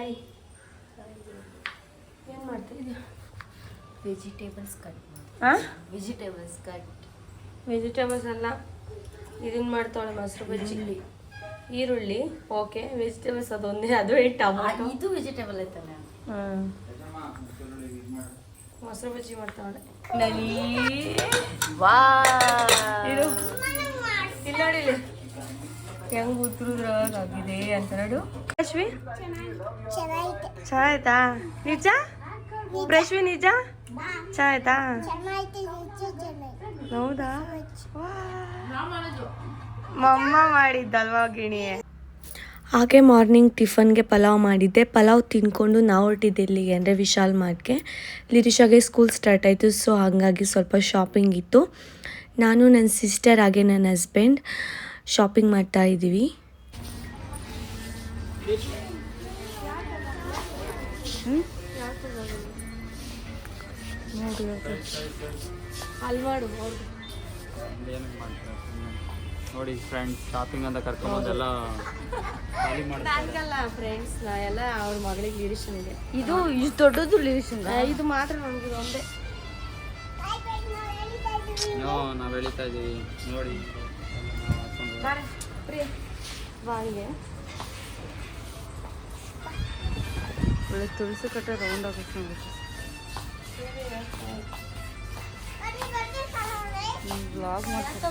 Hi. ಏನು ಮಾಡ್ತಿದ್ಯಾ? Vegetables cut. Vegetables ಅಲ್ಲ, ಇದನ್ನ ಮಾಡ್ತಾಳೆ ಮೊಸರು ಬಜ್ಜಿ. ಈರುಳ್ಳಿ ಓಕೆ, ವೆಜಿಟೇಬಲ್ಸ್ ಅದೊಂದೇ, ಅದು ಟೊಮಾಟೊ. ಇದು ವೆಜಿಟೇಬಲ್ ಐತಲ್ಲ. ಮೊಸರು ಬಜ್ಜಿ ಮಾಡ್ತಾಳೆ. ಇರು ಇಲ್ಲಿ ನೋಡಿಲಿ ಹೆಂಗ್ ಉತ್ತರದ್ರಾಗಿದೆ ಅಂತ ನೋಡು. ಪ್ರಶ್ವಿ ಚೆನ್ನಾಯ್ತಾ? ನಿಜ ಪ್ರಶ್ವಿ ನಿಜ ಚೆನ್ನಾಯ್ತಾ? ಹೌದಾ? ಮಮ್ಮ ಮಾಡಿದ್ದಲ್ವಾ ಗಿಣಿ. ಹಾಗೆ ಮಾರ್ನಿಂಗ್ ಟಿಫನ್ಗೆ ಪಲಾವ್ ಮಾಡಿದ್ದೆ. ಪಲಾವ್ ತಿನ್ಕೊಂಡು ನಾವು ಹೊರಟಿದ್ದೆ ಇಲ್ಲಿಗೆ, ಅಂದರೆ ವಿಶಾಲ್ ಮಾರ್ಟ್ಗೆ. ಲಿರಿಷಾಗೆ ಸ್ಕೂಲ್ ಸ್ಟಾರ್ಟ್ ಆಯಿತು, ಸೊ ಹಾಗಾಗಿ ಸ್ವಲ್ಪ ಶಾಪಿಂಗ್ ಇತ್ತು. ನಾನು ನನ್ನ ಸಿಸ್ಟರ್ ಹಾಗೆ ನನ್ನ ಹಸ್ಬೆಂಡ್ ಶಾಪಿಂಗ್ ಮಾಡ್ತಾ ಇದ್ದೀವಿ. ಅಲ್ಲಿ ಮಾಡು ನೋಡಿ ಫ್ರೆಂಡ್ಸ್, ಶಾಪಿಂಗ್ ಅಂತ ಕರ್ಕೊಂಬಂದೆಲ್ಲ ಖಾಲಿ ನನಗಲ್ಲ ಫ್ರೆಂಡ್ಸ್, ನಾ ಎಲ್ಲ ಅವ್ರ ಮಗಳಿಗೆ ಲಿರಿಷನ್ ಇದೆ. ಇದು ಇಷ್ಟು ದೊಡ್ಡದು ಲಿರಿಷನ್. ಇದು ಮಾತ್ರ ನಮ್ಗೆ ಒಂದೇ. ನಾವು ಬೆಳೀತಾ ಇದ್ದೀವಿ ನೋಡಿ. ಬಾಯಿಗೆ ಒಳ್ಳೆ ತುಳಸಿ ಕಟ್ಟ ರೌಂಡ್ ಆಗುತ್ತೆ. ಬ್ಲಾಗ್ ಮಾಡ್ತಾ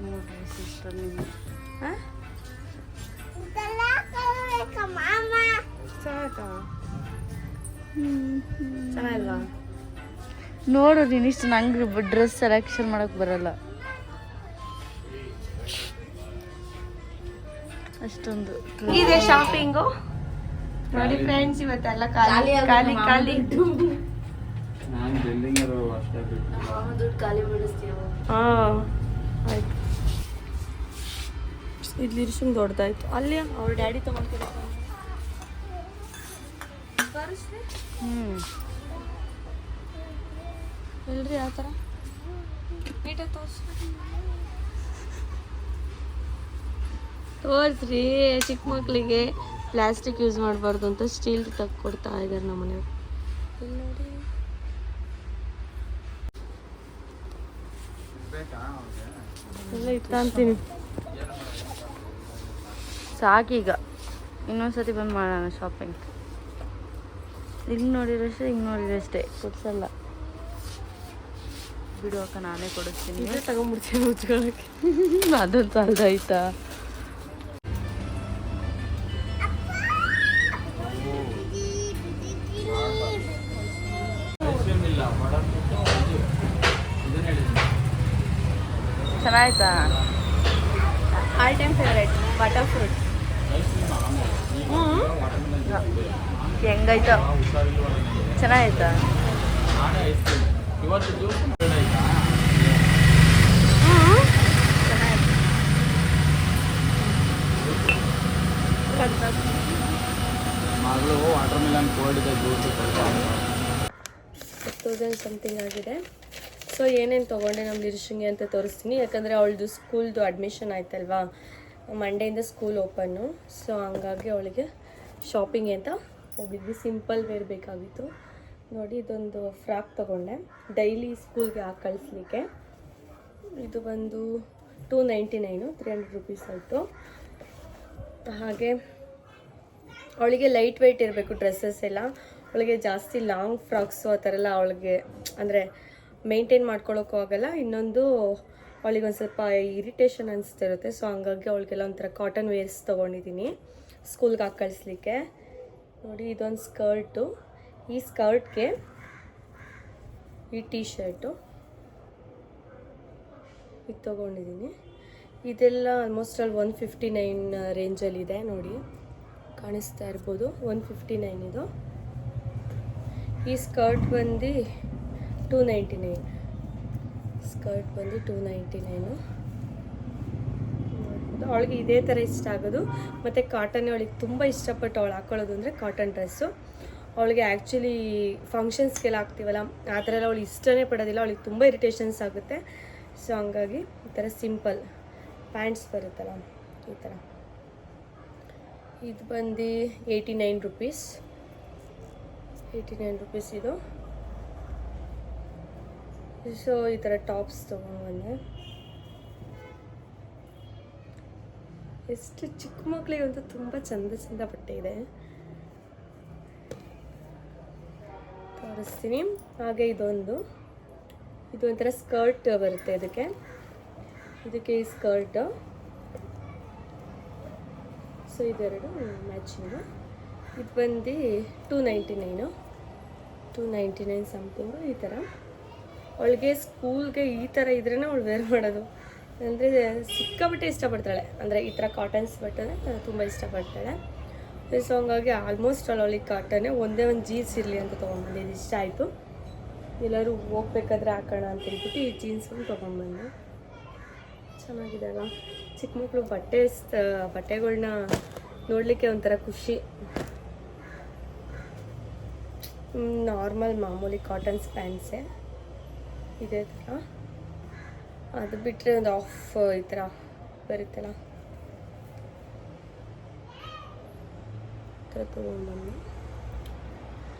ನೋಡ್ರಿ ಸಿಸ್ಟರ್ ನಿಮ್ಮ ಚೆನ್ನಾಗಿಲ್ವಾ? ನೋಡು ನೀನಿಷ್ಟು ನಂಗೆ ಡ್ರೆಸ್ ಸೆಲೆಕ್ಷನ್ ಮಾಡಕ್ ಬರಲ್ಲ ಅಷ್ಟೊಂದು. ಇದೆ ಶಾಪಿಂಗು ನೋಡಿ ಫ್ರೆಂಡ್ಸ್, ಇವತ್ತೆಲ್ಲ ಖಾಲಿ ಖಾಲಿ ಖಾಲಿ. ನಾನು ಬಿಲ್ಡಿಂಗರು ಅಷ್ಟೇ ಬಿಟ್ಟು ದುಡ್ಡು ಖಾಲಿ ಬಿಡಿಸ್ತೀವಿ. ಹಾಂ ಆಯ್ತು. ಇದು ಲಿರಿಷನ್ ದೊಡ್ಡದಾಯ್ತು. ಅಲ್ಲಿ ಅವ್ರ ಡ್ಯಾಡಿ ತೊಗೊಂಡ್ಕೊಡ್ತಾರೆ. ಎಲ್ರಿ ಯಾವ ಥರ ನೀಟಾಗಿ ತೋರಿಸ್ರಿ. ಚಿಕ್ಕ ಮಕ್ಕಳಿಗೆ ಪ್ಲಾಸ್ಟಿಕ್ ಯೂಸ್ ಮಾಡಬಾರ್ದು ಅಂತ ಸ್ಟೀಲ್ ಕೊಡ್ತಾ ಇದ್ದಾರೆ ನಮ್ಮ ಮನೆಯವ್ರು. ಇಲ್ಲಿ ನೋಡಿ ಎಲ್ಲ ಇಟ್ಕೊಂತೀನಿ. ಸಾಕೀಗ, ಇನ್ನೊಂದ್ಸತಿ ಬಂದು ಮಾಡೋಣ ಶಾಪಿಂಗ್. ಹಿಂಗೆ ನೋಡಿರಷ್ಟೇ, ಹಿಂಗೆ ನೋಡಿರಷ್ಟೇ ಕೊಡ್ಸಲ್ಲ ಬಿಡು ಅಕ್ಕ, ನಾನೇ ಕೊಡಿಸ್ತೀನಿ. ತಗೊಂಡ್ಬಿಡ್ತೀನಿ ಮುಚ್ಕೊಳಕ್ಕೆ. ಅದೊಂದು ಸಾಲದ ಆಯ್ತಾ? ಚೆನ್ನಾಯ್ತಾ? All time favourite butter fruit. ಹೆಂಗಾಯ್ತಾ? ಚೆನ್ನಾಯ್ತಾ? ಮಗಳು ವಾಟರ್ ಮೆಲನ್ ಕೋಲ್ಡ್ ಇದೆ, ಜ್ಯೂಸ್ 1000 ಸಮಥಿಂಗ್ ಆಗಿದೆ. ಸೊ ಏನೇನು ತೊಗೊಂಡೆ ನಮ್ಮ ಲಿರಿಷನ್ಗೆ ಅಂತ ತೋರಿಸ್ತೀನಿ. ಯಾಕಂದರೆ ಅವಳದು ಸ್ಕೂಲ್ದು ಅಡ್ಮಿಷನ್ ಆಯ್ತಲ್ವಾ, ಮಂಡೆಯಿಂದ ಸ್ಕೂಲ್ ಓಪನ್ನು. ಸೊ ಹಂಗಾಗಿ ಅವಳಿಗೆ ಶಾಪಿಂಗ್ ಅಂತ ಹೋಗಿದ್ವಿ. ಸಿಂಪಲ್ ವೇರ್ ಬೇಕಾಗಿತ್ತು. ನೋಡಿ ಇದೊಂದು ಫ್ರಾಕ್ ತೊಗೊಂಡೆ, ಡೈಲಿ ಸ್ಕೂಲ್ಗೆ ಹಾಕಿ ಕಳಿಸ್ಲಿಕ್ಕೆ. ಇದು ಬಂದು 299, 300 ರೂಪೀಸ್ ಆಯಿತು. ಹಾಗೆ ಅವಳಿಗೆ ಲೈಟ್ ವೆಯ್ಟ್ ಇರಬೇಕು ಡ್ರೆಸ್ಸಸ್ ಎಲ್ಲ. ಅವಳಿಗೆ ಜಾಸ್ತಿ ಲಾಂಗ್ ಫ್ರಾಕ್ಸು ಆ ಥರ ಎಲ್ಲ ಅವಳಿಗೆ ಅಂದರೆ ಮೇಂಟೈನ್ ಮಾಡ್ಕೊಳ್ಳೋಕ್ಕೂ ಆಗಲ್ಲ. ಇನ್ನೊಂದು ಅವಳಿಗೆ ಒಂದು ಸ್ವಲ್ಪ ಇರಿಟೇಷನ್ ಅನಿಸ್ತಿರುತ್ತೆ. ಸೊ ಹಂಗಾಗಿ ಅವಳಿಗೆಲ್ಲ ಒಂಥರ ಕಾಟನ್ ವೇರ್ಸ್ ತೊಗೊಂಡಿದ್ದೀನಿ ಸ್ಕೂಲ್ಗೆ ಹಾಕಿ ಕಳಿಸ್ಲಿಕ್ಕೆ. ನೋಡಿ ಇದೊಂದು ಸ್ಕರ್ಟು, ಈ ಸ್ಕರ್ಟ್ಗೆ ಈ ಟೀ ಶರ್ಟು ಇದು ತೊಗೊಂಡಿದ್ದೀನಿ. ಇದೆಲ್ಲ ಆಲ್ಮೋಸ್ಟ್ ಅಲ್ಲಿ 159 ರೇಂಜಲ್ಲಿದೆ. ನೋಡಿ ಕಾಣಿಸ್ತಾ ಇರ್ಬೋದು, 159 ಇದು. ಈ ಸ್ಕರ್ಟ್ ಬಂದು 299. ಸ್ಕರ್ಟ್ ಬಂದು 299. ಅವಳಿಗೆ ಇದೇ ಥರ ಇಷ್ಟ ಆಗೋದು. ಮತ್ತು ಕಾಟನ್ ಅವಳಿಗೆ ತುಂಬ ಇಷ್ಟಪಟ್ಟು ಅವಳು ಹಾಕ್ಕೊಳ್ಳೋದು ಅಂದರೆ ಕಾಟನ್ ಡ್ರೆಸ್ಸು. ಅವಳಿಗೆ ಆ್ಯಕ್ಚುಲಿ ಫಂಕ್ಷನ್ಸ್ಗೆಲ್ಲ ಹಾಕ್ತೀವಲ್ಲ ಆ ಥರ ಎಲ್ಲ ಅವಳು ಇಷ್ಟನೇ ಪಡೋದಿಲ್ಲ, ಅವಳಿಗೆ ತುಂಬ ಇರಿಟೇಷನ್ಸ್ ಆಗುತ್ತೆ. ಸೊ ಹಂಗಾಗಿ ಈ ಥರ ಸಿಂಪಲ್ ಪ್ಯಾಂಟ್ಸ್ ಬರುತ್ತಲ್ಲ ಈ ಥರ ಇದು ಬಂದು 89 ರುಪೀಸ್. 89 ರುಪೀಸ್ ಇದು. ಸೊ ಈ ಥರ ಟಾಪ್ಸ್ ತೊಗೊಂಡ್ಬಂದೆ. ಎಷ್ಟು ಚಿಕ್ಕ ಮಕ್ಕಳಿಗಂತೂ ತುಂಬ ಚಂದ ಬಟ್ಟೆ ಇದೆ, ತೋರಿಸ್ತೀನಿ. ಹಾಗೆ ಇದು ಒಂಥರ ಸ್ಕರ್ಟ್ ಬರುತ್ತೆ ಇದಕ್ಕೆ ಈ ಸ್ಕರ್ಟ್. ಸೊ ಇದೆರಡು ಮ್ಯಾಚಿಂಗು. ಇದು ಬಂದು 299 ಸಮಥಿಂಗು. ಈ ಥರ ಅವಳಿಗೆ ಸ್ಕೂಲ್ಗೆ ಈ ಥರ ಇದ್ರೇ ಅವಳು ವೇರ್ ಮಾಡೋದು. ಅಂದರೆ ಸಿಕ್ಕಾಬಟ್ಟೆ ಇಷ್ಟಪಡ್ತಾಳೆ, ಅಂದರೆ ಈ ಥರ ಕಾಟನ್ಸ್ ಬಟ್ಟೆ ತುಂಬ ಇಷ್ಟಪಡ್ತಾಳೆ. ಸೊ ಹಂಗಾಗಿ ಆಲ್ಮೋಸ್ಟ್ ಅವಳಿಗೆ ಕಾಟನ್ನೇ. ಒಂದೇ ಒಂದು ಜೀನ್ಸ್ ಇರಲಿ ಅಂತ ತೊಗೊಂಡ್ಬಂದೆ. ಇದು ಇಷ್ಟ ಆಯಿತು, ಎಲ್ಲರೂ ಹೋಗ್ಬೇಕಾದ್ರೆ ಹಾಕೋಣ ಅಂತ ಹೇಳ್ಬಿಟ್ಟು ಈ ಜೀನ್ಸನ್ನು ತೊಗೊಂಡ್ಬಂದೆ. ಚೆನ್ನಾಗಿದೆ ಅಲ್ಲ. ಚಿಕ್ಕ ಮಕ್ಕಳು ಬಟ್ಟೆಗಳ್ನ ನೋಡಲಿಕ್ಕೆ ಒಂಥರ ಖುಷಿ. ನಾರ್ಮಲ್ ಮಾಮೂಲಿ ಕಾಟನ್ಸ್ ಪ್ಯಾಂಟ್ಸೇ ಇದೇ ಥರ. ಅದು ಬಿಟ್ಟರೆ ಒಂದು ಆಫ್ ಈ ಥರ ಬರುತ್ತಲ್ಲ, ಈ ಥರ ತೊಗೊಂಡ್ಬಂದು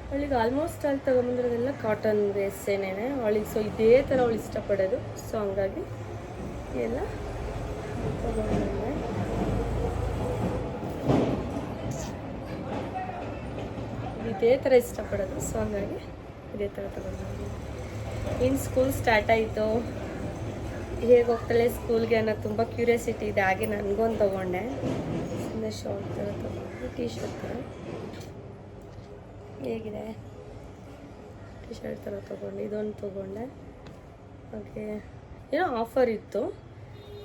ಅವಳಿಗೆ ಆಲ್ಮೋಸ್ಟ್ ಅಲ್ಲಿ ತೊಗೊಂಬಂದಿರೋದೆಲ್ಲ ಕಾಟನ್ ವೇಸೇನೇ ಅವಳಿಗೆ. ಸೊ ಇದೇ ಥರ ಅವಳು ಇಷ್ಟಪಡೋದು. ಸೊ ಹಂಗಾಗಿ ಎಲ್ಲ ತೊಗೊಂಡ್ಬಂದೆ. ಇದೇ ಥರ ಇಷ್ಟಪಡೋದು. ಸೊ ಹಂಗಾಗಿ ಇದೇ ಥರ ತೊಗೊಂಡ್ಬಂದೆ. ಇನ್ನು ಸ್ಕೂಲ್ ಸ್ಟಾರ್ಟ್ ಆಯಿತು, ಹೇಗೆ ಹೋಗ್ತಾಳೆ ಸ್ಕೂಲ್ಗೆ ಅನ್ನೋ ತುಂಬ ಕ್ಯೂರಿಯಾಸಿಟಿ ಇದೆ. ಹಾಗೆ ನನಗೊಂದು ತೊಗೊಂಡೆ, ಸುಮ್ಮನೆ ಶಾರ್ಟ್ ಥರ ತೊಗೊಂಡೆ, ಟೀ ಶರ್ಟ್ ಥರ. ಹೇಗಿದೆ ಟೀ ಶರ್ಟ್ ಥರ ತೊಗೊಂಡೆ. ಇದೊಂದು ತೊಗೊಂಡೆ. ಹಾಗೆ ಏನೋ ಆಫರ್ ಇತ್ತು,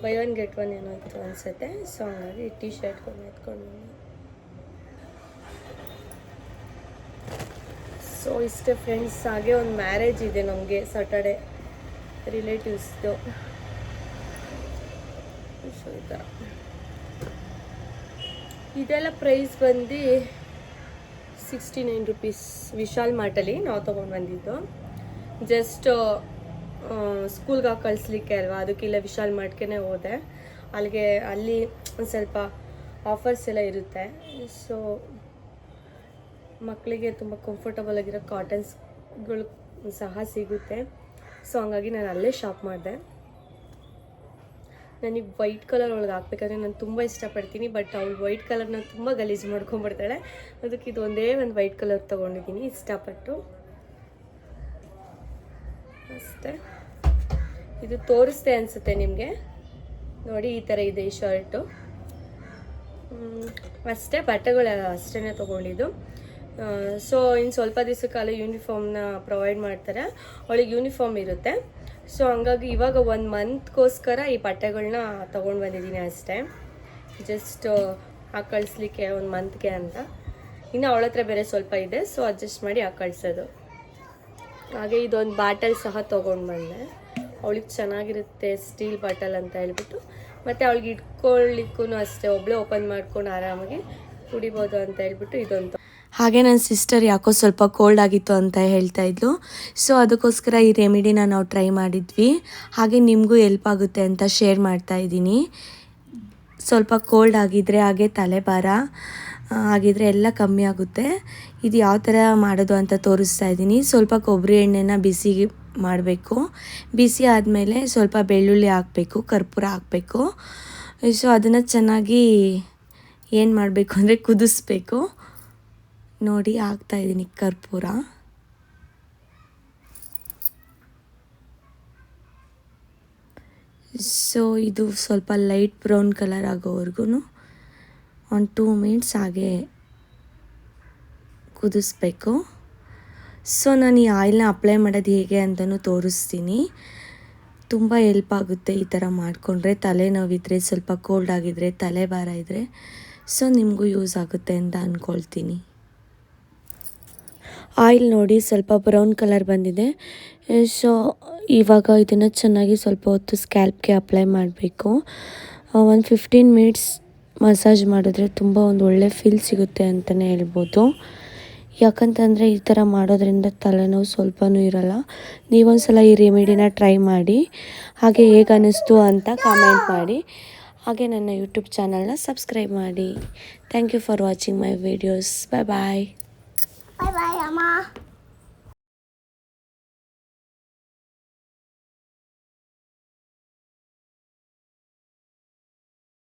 ಬೈ 1 get 1 ಏನೋ ಇತ್ತು ಅನಿಸುತ್ತೆ. ಸೊ ಹಂಗಾಗಿ ಟೀ ಶರ್ಟ್ಕೊಂಡು ಎತ್ಕೊಂಡು. ಸೊ ಇಷ್ಟೇ ಫ್ರೆಂಡ್ಸ್. ಹಾಗೆ ಒಂದು ಮ್ಯಾರೇಜ್ ಇದೆ ನಮಗೆ ಸಾಟರ್ಡೆ, ರಿಲೇಟಿವ್ಸ್ದು. ಸೊ ಈ ಥರ ಇದೆಲ್ಲ ಪ್ರೈಸ್ ಬಂದು 69 ರುಪೀಸ್. ವಿಶಾಲ್ ಮಾರ್ಟಲ್ಲಿ ನಾವು ತೊಗೊಂಡು ಬಂದಿದ್ದು. ಜಸ್ಟ್ ಸ್ಕೂಲ್ಗೆ ಕಳಿಸ್ಲಿಕ್ಕೆ ಅಲ್ವಾ, ಅದಕ್ಕಿಲ್ಲ ವಿಶಾಲ್ ಮಾರ್ಟ್ಗೆ ಹೋದೆ. ಅಲ್ಲಿ ಒಂದು ಸ್ವಲ್ಪ ಆಫರ್ಸ್ ಎಲ್ಲ ಇರುತ್ತೆ. ಸೊ ಮಕ್ಕಳಿಗೆ ತುಂಬ ಕಂಫರ್ಟಬಲ್ ಆಗಿರೋ ಕಾಟನ್ಸ್ಗಳು ಸಹ ಸಿಗುತ್ತೆ. ಸೊ ಹಂಗಾಗಿ ನಾನು ಅಲ್ಲೇ ಶಾಪ್ ಮಾಡಿದೆ. ನನಗೆ ವೈಟ್ ಕಲರ್ ಒಳಗೆ ಹಾಕ್ಬೇಕಾದ್ರೆ ನಾನು ತುಂಬ ಇಷ್ಟಪಡ್ತೀನಿ, ಬಟ್ ಅವಳು ವೈಟ್ ಕಲರ್ನ ತುಂಬ ಗಲೀಜು ಮಾಡ್ಕೊಂಡ್ಬಿಡ್ತಾಳೆ. ಅದಕ್ಕೆ ಇದು ಒಂದೇ ಒಂದು ವೈಟ್ ಕಲರ್ ತೊಗೊಂಡಿದ್ದೀನಿ ಇಷ್ಟಪಟ್ಟು ಅಷ್ಟೇ. ಇದು ತೋರಿಸ್ದೆ ಅನಿಸುತ್ತೆ ನಿಮಗೆ, ನೋಡಿ ಈ ಥರ ಇದೆ ಈ ಶರ್ಟು. ಅಷ್ಟೇ, ಬಟ್ಟೆಗಳು ಅಷ್ಟೇ ತೊಗೊಂಡಿದ್ದು. ಸೊ ಇನ್ನು ಸ್ವಲ್ಪ ದಿವಸಕ್ಕಾಲ ಯೂನಿಫಾರ್ಮ್ನ ಪ್ರೊವೈಡ್ ಮಾಡ್ತಾರೆ, ಅವಳಿಗೆ ಯೂನಿಫಾರ್ಮ್ ಇರುತ್ತೆ. ಸೊ ಹಂಗಾಗಿ ಇವಾಗ 1 ಮಂತ್ಗೋಸ್ಕರ ಈ ಬಟ್ಟೆಗಳನ್ನ ತೊಗೊಂಡು ಬಂದಿದ್ದೀನಿ ಅಷ್ಟೇ, ಜಸ್ಟ್ ಹಾಕಿ ಕಳಿಸ್ಲಿಕ್ಕೆ 1 ಮಂತ್ಗೆ ಅಂತ. ಇನ್ನು ಅವಳ ಹತ್ರ ಬೇರೆ ಸ್ವಲ್ಪ ಇದೆ, ಸೊ ಅಡ್ಜಸ್ಟ್ ಮಾಡಿ ಹಾಕಿ ಕಳಿಸೋದು. ಹಾಗೆ ಇದೊಂದು ಬಾಟಲ್ ಸಹ ತೊಗೊಂಡು ಬಂದೆ. ಅವಳಿಗೆ ಚೆನ್ನಾಗಿರುತ್ತೆ, ಸ್ಟೀಲ್ ಬಾಟಲ್ ಅಂತ ಹೇಳ್ಬಿಟ್ಟು. ಮತ್ತು ಅವಳಿಗೆ ಇಟ್ಕೊಳ್ಳಿಕ್ಕೂ ಅಷ್ಟೇ, ಒಬ್ಬಳೇ ಓಪನ್ ಮಾಡ್ಕೊಂಡು ಆರಾಮಾಗಿ ಕುಡಿಬೋದು ಅಂತ ಹೇಳ್ಬಿಟ್ಟು ಇದೊಂದು. ಹಾಗೆ ನನ್ನ ಸಿಸ್ಟರ್ ಯಾಕೋ ಸ್ವಲ್ಪ ಕೋಲ್ಡ್ ಆಗಿತ್ತು ಅಂತ ಹೇಳ್ತಾ ಇದ್ಲು. ಸೊ ಅದಕ್ಕೋಸ್ಕರ ಈ ರೆಮಿಡಿನ ನಾವು ಟ್ರೈ ಮಾಡಿದ್ವಿ. ಹಾಗೆ ನಿಮಗೂ ಹೆಲ್ಪ್ ಆಗುತ್ತೆ ಅಂತ ಶೇರ್ ಮಾಡ್ತಾ ಇದ್ದೀನಿ. ಸ್ವಲ್ಪ ಕೋಲ್ಡ್ ಆಗಿದ್ದರೆ, ಹಾಗೆ ತಲೆಭಾರ ಆಗಿದ್ರೆ ಎಲ್ಲ ಕಮ್ಮಿ ಆಗುತ್ತೆ. ಇದು ಯಾವ ಥರ ಮಾಡೋದು ಅಂತ ತೋರಿಸ್ತಾ ಇದ್ದೀನಿ. ಸ್ವಲ್ಪ ಕೊಬ್ಬರಿ ಎಣ್ಣೆನ ಬಿಸಿ ಮಾಡಬೇಕು. ಬಿಸಿ ಆದಮೇಲೆ ಸ್ವಲ್ಪ ಬೆಳ್ಳುಳ್ಳಿ ಹಾಕಬೇಕು, ಕರ್ಪೂರ ಹಾಕಬೇಕು. ಸೊ ಅದನ್ನು ಚೆನ್ನಾಗಿ ಏನು ಮಾಡಬೇಕು ಅಂದರೆ ಕುದಿಸ್ಬೇಕು. ನೋಡಿ ಹಾಕ್ತಾಯಿದ್ದೀನಿ ಕರ್ಪೂರ. ಸೊ ಇದು ಸ್ವಲ್ಪ ಲೈಟ್ ಬ್ರೌನ್ ಕಲರ್ ಆಗೋವರೆಗೂ ಒಂದು 2 ಮಿನಿಟ್ಸ್ ಹಾಗೆ ಕುದಿಸ್ಬೇಕು. ಸೊ ನಾನು ಈ ಆಯಿಲ್ನ ಅಪ್ಲೈ ಮಾಡೋದು ಹೇಗೆ ಅಂತಲೂ ತೋರಿಸ್ತೀನಿ. ತುಂಬ ಹೆಲ್ಪ್ ಆಗುತ್ತೆ ಈ ಥರ ಮಾಡಿಕೊಂಡ್ರೆ. ತಲೆನೋವಿದ್ರೆ, ಸ್ವಲ್ಪ ಕೋಲ್ಡ್ ಆಗಿದ್ರೆ, ತಲೆಭಾರ ಇದ್ದರೆ, ಸೊ ನಿಮಗೂ ಯೂಸ್ ಆಗುತ್ತೆ ಅಂತ ಅಂದ್ಕೊಳ್ತೀನಿ. ಆಯಿಲ್ ನೋಡಿ ಸ್ವಲ್ಪ ಬ್ರೌನ್ ಕಲರ್ ಬಂದಿದೆ. ಸೊ ಇವಾಗ ಇದನ್ನು ಚೆನ್ನಾಗಿ ಸ್ವಲ್ಪ ಹೊತ್ತು ಸ್ಕ್ಯಾಲ್ಪ್ಗೆ ಅಪ್ಲೈ ಮಾಡಬೇಕು. ಒಂದು 15 ಮಿನಿಟ್ಸ್ ಮಸಾಜ್ ಮಾಡಿದ್ರೆ ತುಂಬ ಒಂದು ಒಳ್ಳೆ ಫೀಲ್ ಸಿಗುತ್ತೆ ಅಂತಲೇ ಹೇಳ್ಬೋದು. ಯಾಕಂತಂದರೆ ಈ ಥರ ಮಾಡೋದ್ರಿಂದ ತಲೆನೋವು ಸ್ವಲ್ಪನೂ ಇರಲ್ಲ. ನೀವೊಂದು ಸಲ ಈ ರೆಮಿಡಿನ ಟ್ರೈ ಮಾಡಿ, ಹಾಗೆ ಹೇಗೆ ಅನ್ನಿಸ್ತು ಅಂತ ಕಾಮೆಂಟ್ ಮಾಡಿ. ಹಾಗೆ ನನ್ನ ಯೂಟ್ಯೂಬ್ ಚಾನಲ್ನ ಸಬ್ಸ್ಕ್ರೈಬ್ ಮಾಡಿ. Thank you for watching my videos. Bye bye. Bye bye ಅಮ್ಮ.